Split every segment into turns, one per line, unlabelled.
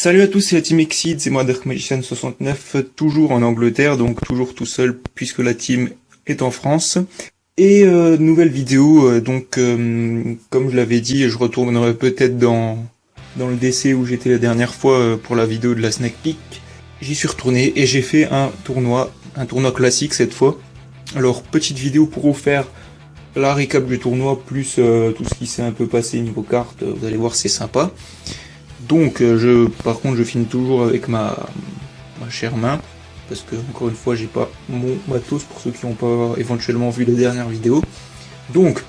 Salut à tous, c'est la Team Exceed, c'est moi Dark Magician 69, toujours en Angleterre, donc toujours tout seul puisque la team est en France. Et nouvelle vidéo, comme je l'avais dit, je retournerai peut-être dans le DC où j'étais la dernière fois pour la vidéo de la Snack Peek. J'y suis retourné et j'ai fait un tournoi classique cette fois. Alors petite vidéo pour vous faire la récap du tournoi plus tout ce qui s'est un peu passé niveau carte, vous allez voir c'est sympa. Donc par contre je filme toujours avec ma chère main, parce que encore une fois j'ai pas mon matos pour ceux qui n'ont pas éventuellement vu les dernières vidéos. Donc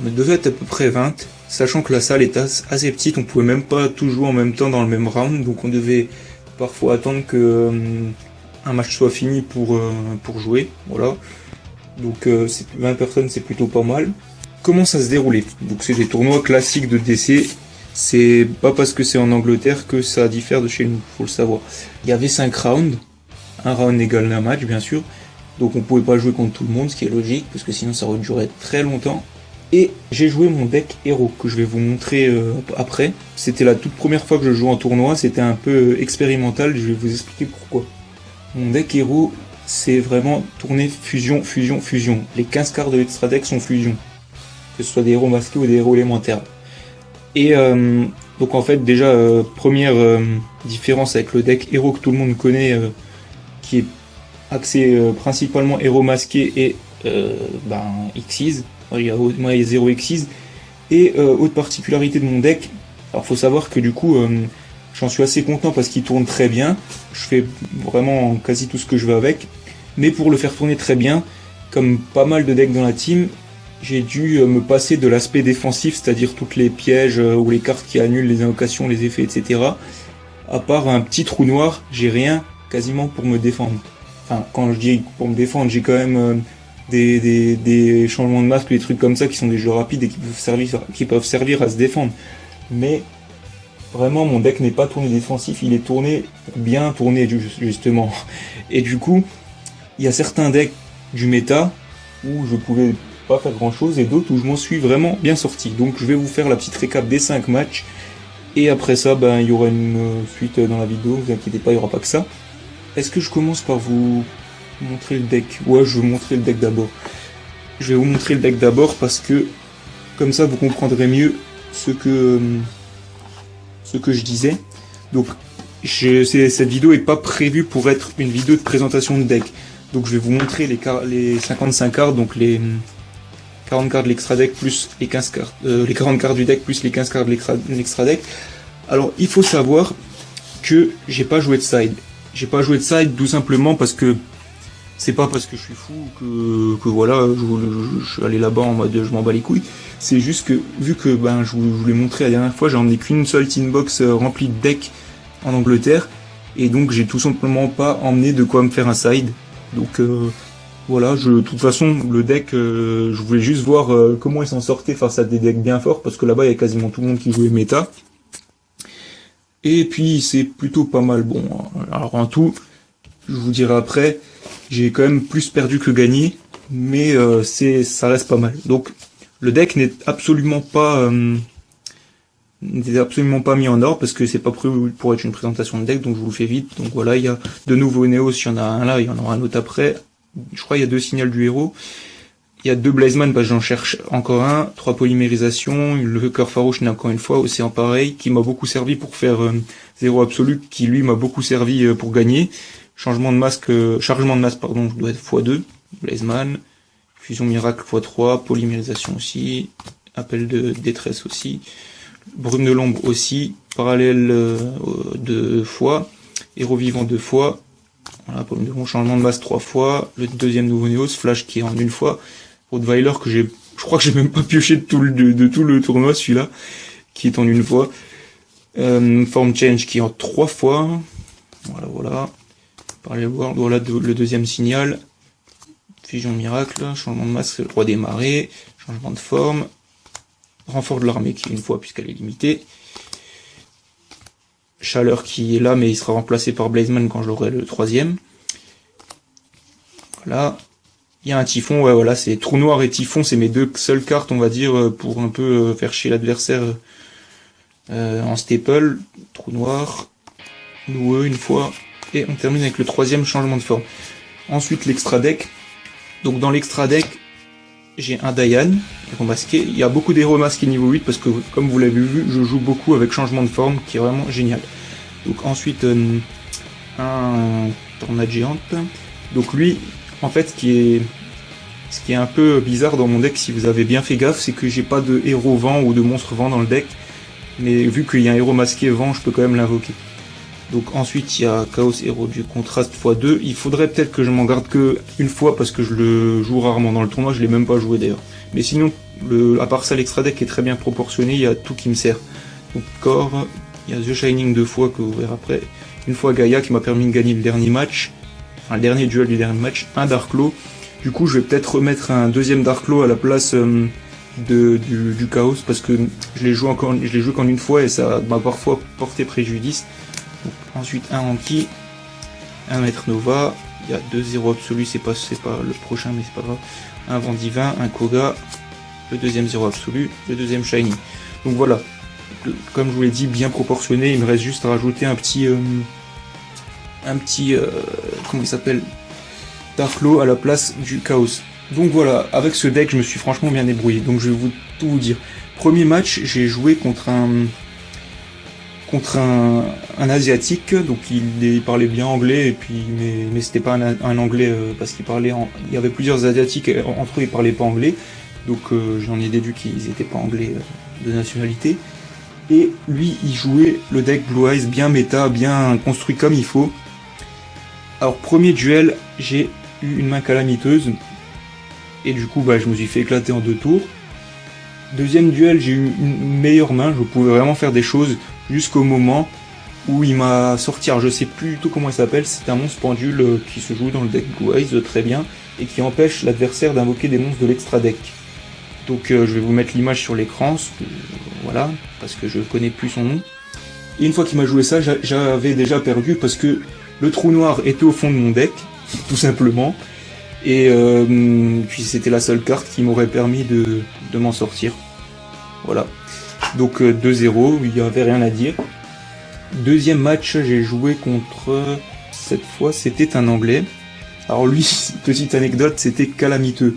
on devait être à peu près 20, sachant que la salle est assez petite, on pouvait même pas tout jouer en même temps dans le même round, donc on devait parfois attendre que un match soit fini pour jouer, voilà. Donc 20 personnes c'est plutôt pas mal. Comment ça se déroulait? Donc c'est des tournois classiques de DC. C'est pas parce que c'est en Angleterre que ça diffère de chez nous, faut le savoir. Il y avait 5 rounds, un round égale un match bien sûr, donc on pouvait pas jouer contre tout le monde, ce qui est logique, parce que sinon ça aurait duré très longtemps. Et j'ai joué mon deck héros, que je vais vous montrer après. C'était la toute première fois que je jouais en tournoi, c'était un peu expérimental, je vais vous expliquer pourquoi. Mon deck héros, c'est vraiment tourner fusion, fusion, fusion. Les 15 cartes de l'extra deck sont fusion, que ce soit des héros masqués ou des héros élémentaires. Et donc en fait déjà première différence avec le deck héros que tout le monde connaît, qui est axé principalement héros masqué et Xyz, il y a 0 Xyz. Et autre particularité de mon deck, alors faut savoir que du coup j'en suis assez content parce qu'il tourne très bien, je fais vraiment quasi tout ce que je veux avec, mais pour le faire tourner très bien, comme pas mal de decks dans la team, j'ai dû me passer de l'aspect défensif, c'est-à-dire toutes les pièges ou les cartes qui annulent les invocations, les effets, etc. À part un petit trou noir, j'ai rien quasiment pour me défendre. Enfin, quand je dis pour me défendre, j'ai quand même des changements de masque, des trucs comme ça qui sont des jeux rapides et qui peuvent servir à se défendre. Mais vraiment, mon deck n'est pas tourné défensif, il est tourné bien tourné justement. Et du coup, il y a certains decks du méta où je pouvais pas faire grand chose et d'autres où je m'en suis vraiment bien sorti. Donc je vais vous faire la petite récap des 5 matchs et après ça il y aura une suite dans la vidéo, vous inquiétez pas, il n'y aura pas que ça. Est-ce que je commence par vous montrer le deck? Ouais, je vais vous montrer le deck d'abord. Je vais vous montrer le deck d'abord parce que comme ça vous comprendrez mieux ce que je disais. Donc cette vidéo est pas prévue pour être une vidéo de présentation de deck. Donc je vais vous montrer les 55 cartes, donc les 40 cartes de l'extra deck plus les 15 cartes, les 40 cartes du deck plus les 15 cartes de l'extra deck. Alors il faut savoir que j'ai pas joué de side. J'ai pas joué de side tout simplement parce que c'est pas parce que je suis fou que voilà, je suis allé là-bas en mode je m'en bats les couilles. C'est juste que vu que je vous l'ai montré la dernière fois, j'ai emmené qu'une seule tin box remplie de decks en Angleterre et donc j'ai tout simplement pas emmené de quoi me faire un side. Donc voilà, de toute façon, le deck, je voulais juste voir comment il s'en sortait face à des decks bien forts, parce que là-bas, il y a quasiment tout le monde qui jouait méta. Et puis, c'est plutôt pas mal. Bon, alors en tout, je vous dirai après, j'ai quand même plus perdu que gagné, mais ça reste pas mal. Donc, le deck n'est absolument pas mis en ordre, parce que c'est pas prévu pour être une présentation de deck, donc je vous le fais vite. Donc voilà, il y a de nouveaux Néos, il y en a un là, il y en aura un autre après. Je crois qu'il y a 2 signals du héros. Il y a 2 Blazeman, parce que j'en cherche encore un. 3 polymérisations. Le cœur farouche, encore une fois, Océan pareil, qui m'a beaucoup servi pour faire 0 absolu, qui lui m'a beaucoup servi pour gagner. Chargement de masque, je dois être x2. Blazeman. Fusion miracle x3. Polymérisation aussi. Appel de détresse aussi. Brume de l'ombre aussi. Parallèle 2 fois. Héros vivant 2 fois. Voilà, pour le changement de masse 3 fois, le deuxième nouveau Néos, Flash qui est en 1 fois, Rottweiler que je crois que j'ai même pas pioché de tout le tournoi, celui-là, qui est en 1 fois, Form Change qui est en 3 fois, voilà, parler World, voilà le deuxième signal, Fusion Miracle, changement de masse, le roi des marées, changement de forme, renfort de l'armée qui est 1 fois puisqu'elle est limitée, Chaleur qui est là, mais il sera remplacé par Blazeman quand j'aurai le 3ème. Voilà. Il y a un Typhon, ouais, voilà, c'est Trou Noir et Typhon, c'est mes 2 seules cartes, on va dire, pour un peu faire chier l'adversaire en staple. Trou Noir. noueux une fois, et on termine avec le troisième changement de forme. Ensuite l'extra deck. Donc dans l'extra deck, j'ai un Dayan, héros masqué. Il y a beaucoup d'héros masqués niveau 8 parce que comme vous l'avez vu, je joue beaucoup avec changement de forme qui est vraiment génial. Donc ensuite un tornade géante. Donc lui, en fait, ce qui est un peu bizarre dans mon deck, si vous avez bien fait gaffe, c'est que j'ai pas de héros vent ou de monstre vent dans le deck. Mais vu qu'il y a un héros masqué vent, je peux quand même l'invoquer. Donc ensuite il y a Chaos héros du contraste x2. Il faudrait peut-être que je m'en garde que une fois parce que je le joue rarement dans le tournoi, je l'ai même pas joué d'ailleurs. Mais sinon, à part ça, l'extra deck est très bien proportionné, il y a tout qui me sert. Donc Core, il y a The Shining 2 fois que vous verrez après. Une fois Gaïa qui m'a permis de gagner le dernier match, enfin le dernier duel du dernier match, un Darklo. Du coup je vais peut-être remettre un deuxième Darklo à la place du Chaos parce que je l'ai joué qu'en une fois et ça m'a parfois porté préjudice. Donc, ensuite un Anki, un Maître Nova, il y a 2 0 absolus, c'est pas le prochain mais c'est pas grave, un Vent Divin, un Koga, le deuxième 0 absolu, le deuxième Shiny. Donc voilà, comme je vous l'ai dit, bien proportionné, il me reste juste à rajouter un petit comment il s'appelle, Darklo à la place du Chaos. Donc voilà, avec ce deck je me suis franchement bien débrouillé, donc je vais tout vous dire. Premier match, j'ai joué contre un asiatique, donc il parlait bien anglais, et puis mais c'était pas un anglais parce qu'il il y avait plusieurs asiatiques, et entre eux ils parlaient pas anglais, donc j'en ai déduit qu'ils étaient pas anglais de nationalité. Et lui il jouait le deck Blue Eyes bien méta, bien construit comme il faut. Alors premier duel, j'ai eu une main calamiteuse, et du coup je me suis fait éclater en 2 tours. Deuxième duel, j'ai eu une meilleure main, je pouvais vraiment faire des choses jusqu'au moment où il m'a sorti, alors je sais plus du tout comment il s'appelle, c'est un monstre pendule qui se joue dans le deck Blue Eyes très bien, et qui empêche l'adversaire d'invoquer des monstres de l'extra deck. Donc je vais vous mettre l'image sur l'écran, voilà, parce que je connais plus son nom. Et une fois qu'il m'a joué ça, j'avais déjà perdu parce que le trou noir était au fond de mon deck, tout simplement. Et puis c'était la seule carte qui m'aurait permis de m'en sortir. Voilà. Donc 2-0, il n'y avait rien à dire. Deuxième match, j'ai joué contre... Cette fois, c'était un Anglais. Alors lui, petite anecdote, c'était calamiteux.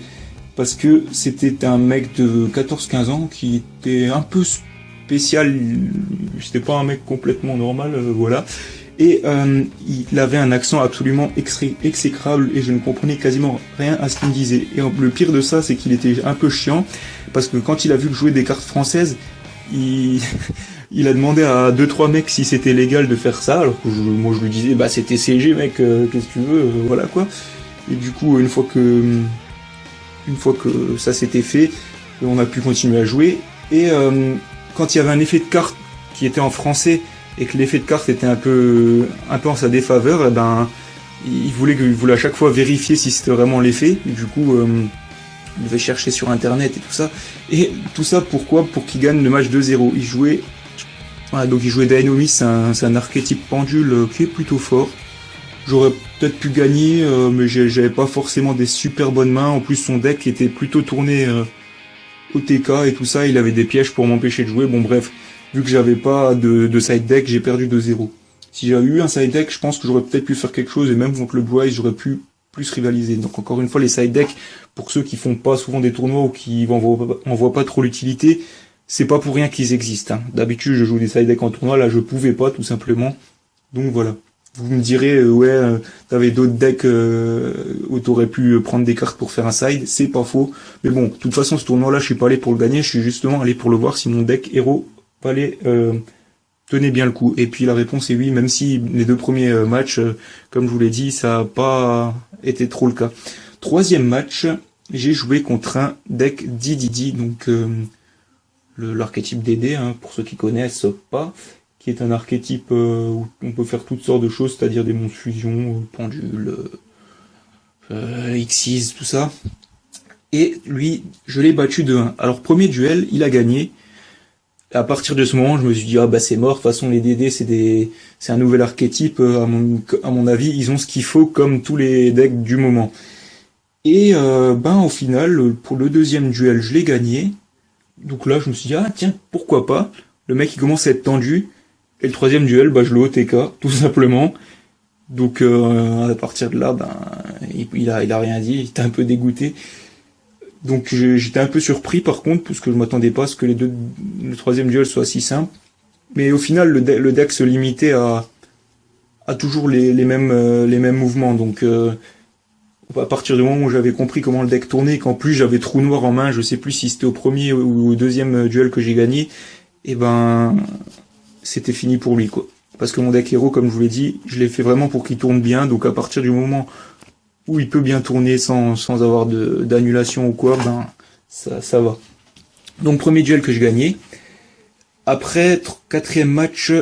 Parce que c'était un mec de 14-15 ans qui était un peu spécial. C'était pas un mec complètement normal, voilà. Et il avait un accent absolument exécrable et je ne comprenais quasiment rien à ce qu'il me disait. Et le pire de ça, c'est qu'il était un peu chiant, parce que quand il a vu que je jouais des cartes françaises, il a demandé à 2-3 mecs si c'était légal de faire ça, alors que moi je lui disais bah c'était CG mec, qu'est-ce que tu veux, voilà quoi. Et du coup une fois que ça s'était fait, on a pu continuer à jouer. Et quand il y avait un effet de carte qui était en français et que l'effet de carte était un peu en sa défaveur, et ben il voulait à chaque fois vérifier si c'était vraiment l'effet. Du coup il devait chercher sur internet et tout ça. Et tout ça pourquoi? Pour qu'il gagne le match 2-0. Il jouait Dynamics, c'est un archétype pendule qui est plutôt fort. J'aurais peut-être pu gagner, mais j'avais pas forcément des super bonnes mains. En plus son deck était plutôt tourné au TK et tout ça, il avait des pièges pour m'empêcher de jouer. Bon bref, vu que j'avais pas de side deck, j'ai perdu 2-0. Si j'avais eu un side deck, je pense que j'aurais peut-être pu faire quelque chose, et même contre le Blue Eyes, j'aurais pu plus rivaliser. Donc encore une fois, les side decks, pour ceux qui font pas souvent des tournois ou qui en voient pas trop l'utilité, c'est pas pour rien qu'ils existent. D'habitude, je joue des side decks en tournoi, là je pouvais pas, tout simplement. Donc voilà. Vous me direz, t'avais d'autres decks où t'aurais pu prendre des cartes pour faire un side, c'est pas faux. Mais bon, de toute façon, ce tournoi-là, je suis pas allé pour le gagner, je suis justement allé pour le voir si mon deck héros palais tenait bien le coup. Et puis la réponse est oui, même si les 2 premiers matchs, comme je vous l'ai dit, ça a pas été trop le cas. Troisième match, j'ai joué contre un deck Dididi, donc l'archétype DD, pour ceux qui connaissent pas, qui est un archétype où on peut faire toutes sortes de choses, c'est-à-dire des monstres fusion, pendules, Xyz, tout ça. Et lui, je l'ai battu de 1. Alors premier duel, il a gagné. Et à partir de ce moment, je me suis dit ah bah c'est mort. De toute façon, les DD c'est un nouvel archétype. À mon avis, ils ont ce qu'il faut comme tous les decks du moment. Et au final, pour le deuxième duel, je l'ai gagné. Donc là, je me suis dit ah tiens pourquoi pas. Le mec il commence à être tendu. Et le troisième duel, bah, je l'ai OTK, tout simplement. Donc à partir de là, ben il a rien dit, il était un peu dégoûté. Donc j'étais un peu surpris par contre, parce que je m'attendais pas à ce que le troisième duel soit si simple. Mais au final, le deck se limitait à toujours les mêmes mouvements. Donc à partir du moment où j'avais compris comment le deck tournait, qu'en plus j'avais trou noir en main, je sais plus si c'était au premier ou au deuxième duel que j'ai gagné, et ben c'était fini pour lui, quoi. Parce que mon deck héros, comme je vous l'ai dit, je l'ai fait vraiment pour qu'il tourne bien. Donc à partir du moment où il peut bien tourner sans avoir d'annulation ou quoi, ben ça va. Donc premier duel que je gagnais. Après, quatrième match,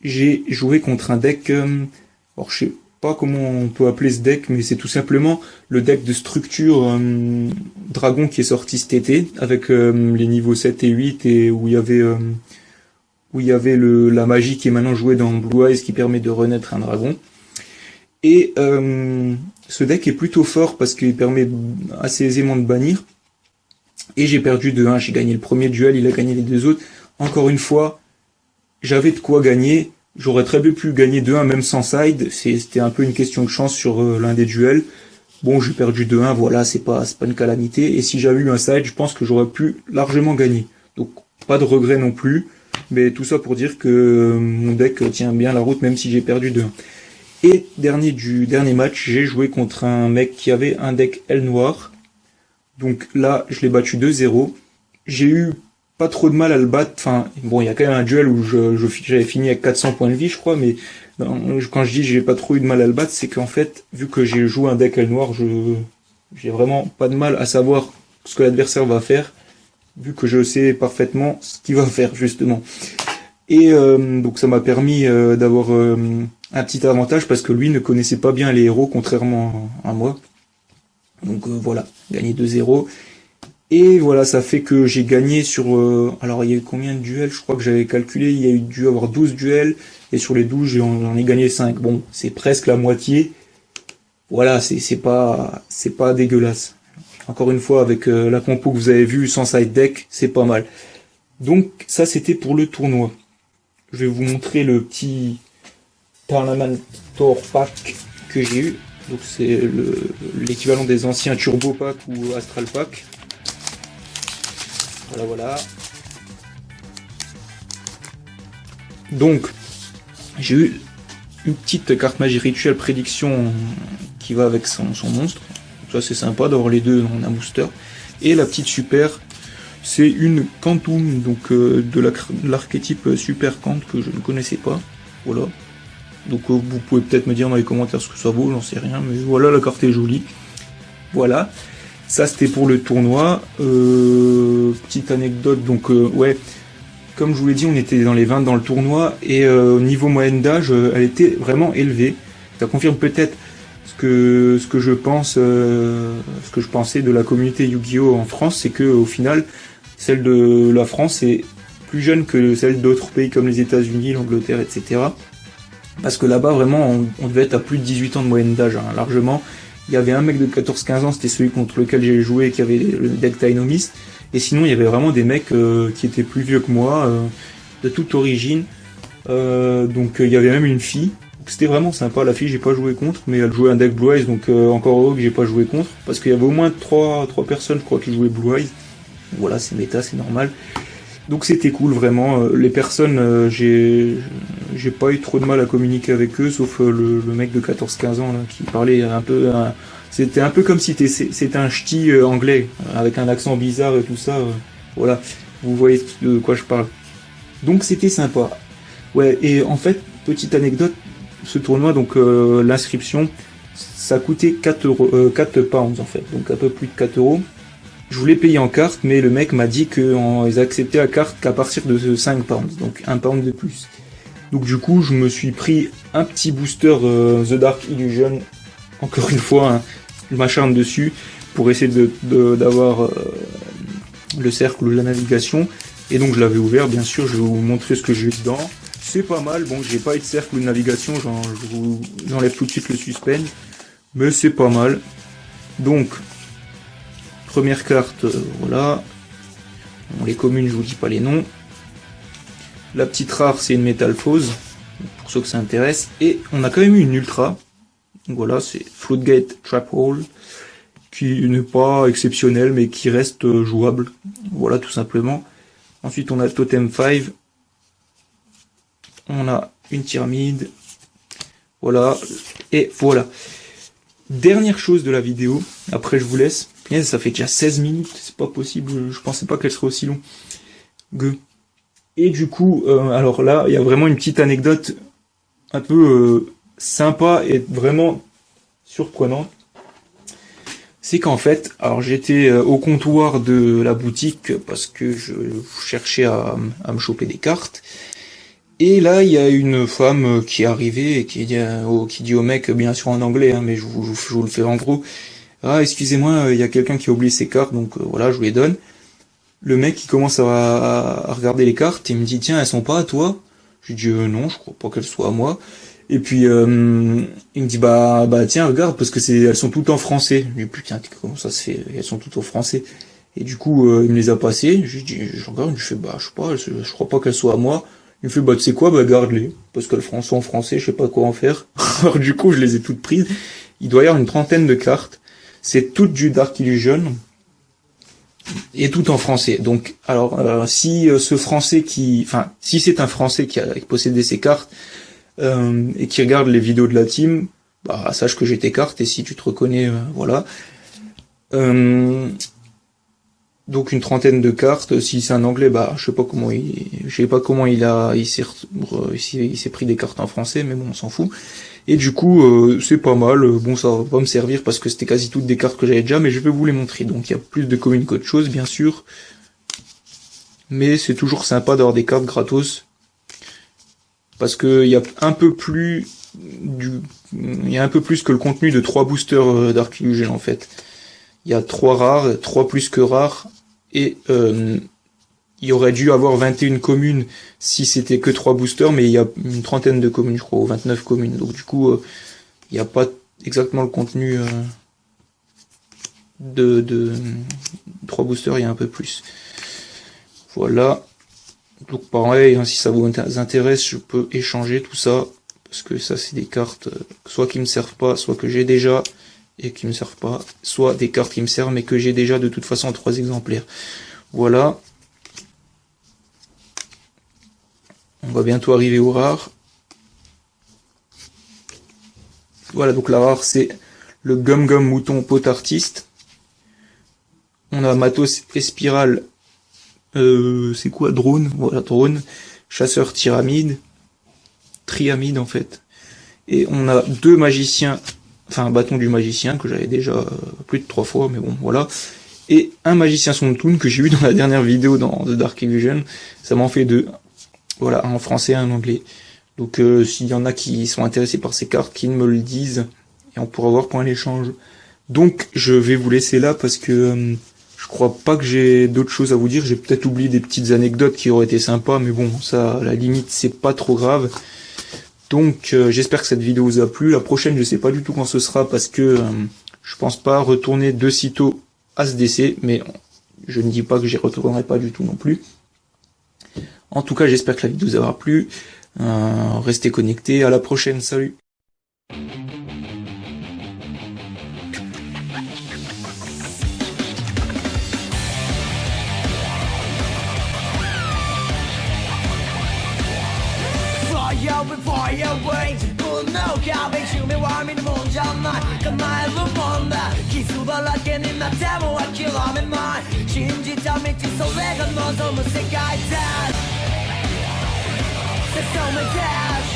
j'ai joué contre un deck... alors je sais pas comment on peut appeler ce deck, mais c'est tout simplement le deck de structure dragon qui est sorti cet été, avec les niveaux 7 et 8, et où il y avait la magie qui est maintenant jouée dans Blue Eyes qui permet de renaître un dragon. Et ce deck est plutôt fort parce qu'il permet assez aisément de bannir. Et j'ai perdu 2-1, j'ai gagné le premier duel, il a gagné les deux autres. Encore une fois, j'avais de quoi gagner. J'aurais très bien pu gagner 2-1 même sans side. C'était un peu une question de chance sur l'un des duels. Bon, j'ai perdu 2-1, voilà, c'est pas une calamité. Et si j'avais eu un side, je pense que j'aurais pu largement gagner. Donc pas de regret non plus. Mais tout ça pour dire que mon deck tient bien la route même si j'ai perdu 2-1. Et dernier match, j'ai joué contre un mec qui avait un deck L noir. Donc là, je l'ai battu 2-0. J'ai eu pas trop de mal à le battre. Enfin, bon, il y a quand même un duel où j'avais fini avec 400 points de vie, je crois, mais quand je dis j'ai pas trop eu de mal à le battre, c'est qu'en fait, vu que j'ai joué un deck L noir, j'ai vraiment pas de mal à savoir ce que l'adversaire va faire, vu que je sais parfaitement ce qu'il va faire, justement. Et donc ça m'a permis d'avoir un petit avantage, parce que lui ne connaissait pas bien les héros, contrairement à moi. Donc voilà, gagné 2-0. Et voilà, ça fait que j'ai gagné sur... alors il y a eu combien de duels? Je crois que j'avais calculé, il y a eu dû avoir 12 duels, et sur les 12 j'en ai gagné 5. Bon, c'est presque la moitié. Voilà, c'est pas dégueulasse. Encore une fois, avec la compo que vous avez vue, sans side deck, c'est pas mal. Donc ça c'était pour le tournoi. Je vais vous montrer le petit Tournament Tour Pack que j'ai eu. Donc c'est l'équivalent des anciens Turbo Pack ou Astral Pack. Voilà. Donc j'ai eu une petite carte magie rituelle prédiction qui va avec son monstre. Ça c'est sympa d'avoir les deux dans un booster. Et la petite super, c'est une Quantum, donc de l'archétype Super Quant que je ne connaissais pas. Voilà. Donc vous pouvez peut-être me dire dans les commentaires ce que ça vaut, j'en sais rien, mais voilà, la carte est jolie. Voilà, ça c'était pour le tournoi. Petite anecdote, donc ouais, comme je vous l'ai dit, on était dans les 20 dans le tournoi, et au niveau moyenne d'âge, elle était vraiment élevée. Ça confirme peut-être ce que je pense, ce que je pensais de la communauté Yu-Gi-Oh en France, c'est que au final, celle de la France est plus jeune que celle d'autres pays comme les États-Unis, l'Angleterre, etc. Parce que là-bas, vraiment, on devait être à plus de 18 ans de moyenne d'âge, hein, largement. Il y avait un mec de 14-15 ans, c'était celui contre lequel j'ai joué, qui avait le deck Dynamist. Et sinon, il y avait vraiment des mecs qui étaient plus vieux que moi, de toute origine. Donc il y avait même une fille. C'était vraiment sympa, la fille, j'ai pas joué contre, mais elle jouait un deck Blue Eyes, donc encore heureux que j'ai pas joué contre. Parce qu'il y avait au moins 3 personnes, je crois, qui jouaient Blue Eyes. Voilà, c'est méta, c'est normal. Donc c'était cool, vraiment. Les personnes, j'ai pas eu trop de mal à communiquer avec eux, sauf le mec de 14-15 ans là, qui parlait un peu... c'était un peu comme si c'était un ch'ti anglais, avec un accent bizarre et tout ça. Voilà, vous voyez de quoi je parle. Donc c'était sympa. Ouais, et en fait, petite anecdote, ce tournoi, donc l'inscription, ça coûtait 4 pounds en fait, donc un peu plus de 4 euros. Je voulais payer en carte, mais le mec m'a dit qu'ils acceptaient la carte qu'à partir de 5 pounds, donc 1 pound de plus. Donc du coup, je me suis pris un petit booster The Dark Illusion, encore une fois, hein, je m'acharne dessus, pour essayer d'avoir le cercle de la navigation. Et donc je l'avais ouvert, bien sûr, je vais vous montrer ce que j'ai dedans. C'est pas mal, bon, j'ai pas eu de cercle de navigation, j'enlève tout de suite le suspense, mais c'est pas mal. Donc, première carte, voilà. Bon, les communes, je vous dis pas les noms. la petite rare c'est une métamorphose, pour ceux que ça intéresse, et on a quand même eu une ultra, donc voilà, c'est Floodgate Trap Hole, qui n'est pas exceptionnel mais qui reste jouable, voilà tout simplement. Ensuite on a Totem 5, on a une pyramide, voilà, et voilà. Dernière chose de la vidéo, après je vous laisse, ça fait déjà 16 minutes, c'est pas possible, je pensais pas qu'elle serait aussi longue. Et du coup, alors là, il y a vraiment une petite anecdote un peu sympa et vraiment surprenante. C'est qu'en fait, alors j'étais au comptoir de la boutique parce que je cherchais à me choper des cartes. Et là, il y a une femme qui est arrivée et qui dit au mec, bien sûr en anglais, hein, mais je vous le fais en gros. Ah, excusez-moi, il y a quelqu'un qui a oublié ses cartes, donc voilà, je lui les donne. Le mec, il commence à regarder les cartes et il me dit, tiens, elles sont pas à toi? Je lui dis, non, je crois pas qu'elles soient à moi. Et puis, il me dit, bah, tiens, regarde, parce que elles sont toutes en français. Je lui dis, putain, comment ça se fait? Elles sont toutes en français. Et du coup, il me les a passées. Je lui dis, je regarde, je fais, bah, je sais pas, je crois pas qu'elles soient à moi. Il me fait, bah, tu sais quoi, bah, garde-les. Parce qu'elles sont en français, je sais pas quoi en faire. Alors, du coup, je les ai toutes prises. Il doit y avoir une trentaine de cartes. C'est toutes du Dark Illusion. Et tout en français. Donc, alors, si ce français si c'est un français qui a possédé ces cartes, et qui regarde les vidéos de la team, bah, sache que j'ai tes cartes, et si tu te reconnais, voilà. Donc une trentaine de cartes. Si c'est un anglais, bah je sais pas comment il s'est pris des cartes en français, mais bon, on s'en fout. Et du coup, c'est pas mal. Bon, ça va pas me servir parce que c'était quasi toutes des cartes que j'avais déjà, mais je vais vous les montrer. Donc il y a plus de communes qu'autre chose, bien sûr. Mais c'est toujours sympa d'avoir des cartes gratos. Parce que il y a un peu plus que le contenu de 3 boosters Dark Illusion en fait. Il y a 3 rares, 3 plus que rares, et il y aurait dû avoir 21 communes si c'était que 3 boosters, mais il y a une trentaine de communes, je crois, ou 29 communes. Donc du coup, il n'y a pas exactement le contenu de 3 boosters, il y a un peu plus. Voilà. Donc pareil, hein, si ça vous intéresse, je peux échanger tout ça, parce que ça c'est des cartes soit qui me servent pas, soit que j'ai déjà et qui me servent pas, soit des cartes qui me servent mais que j'ai déjà de toute façon en 3 exemplaires. Voilà. On va bientôt arriver au rare. Voilà, donc la rare c'est le Gum Gum Mouton Pot Artiste. On a Matos et Spirale. C'est quoi? Drone, voilà, drone, chasseur tyramide, triamide en fait. Et on a 2 magiciens, enfin un bâton du magicien que j'avais déjà plus de 3 fois, mais bon voilà. Et un magicien Sontoon que j'ai eu dans la dernière vidéo dans The Dark Illusion. Ça m'en fait 2. Voilà, un en français et un en anglais. Donc s'il y en a qui sont intéressés par ces cartes, qu'ils me le disent, et on pourra voir pour un échange. Donc je vais vous laisser là parce que je crois pas que j'ai d'autres choses à vous dire. J'ai peut-être oublié des petites anecdotes qui auraient été sympas, mais bon, ça, à la limite, c'est pas trop grave. Donc, j'espère que cette vidéo vous a plu. La prochaine, je sais pas du tout quand ce sera, parce que je pense pas retourner de sitôt à ce décès, mais je ne dis pas que j'y retournerai pas du tout non plus. En tout cas, j'espère que la vidéo vous aura plu. Restez connectés. À la prochaine. Salut.
Fire waves この壁夢は見るもんじゃない叶えるもんだ傷だらけになっても諦めない信じた道それが望む世界だ Sesame Dash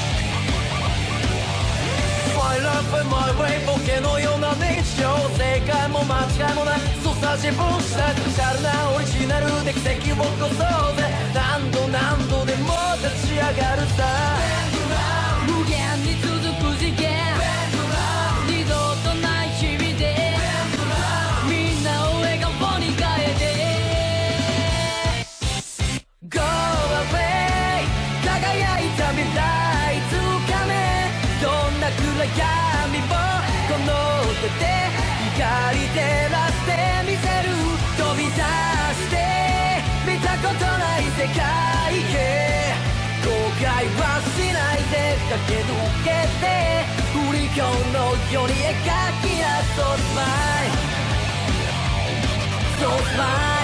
My life and my way ボケのような日常正解も間違いもないそうさ自分したスペシャルなオリジナルで奇跡を起こそうぜ何度でも立ち上がるさ無限に続く次元二度とない日々でみんなを笑顔に変えて Go away 輝いた未来つかめどんな暗闇もこの手で光照らしてみせる飛び出して見たことない世界へ駆け抜けて不利表のように描き出そうスマイルそうスマイル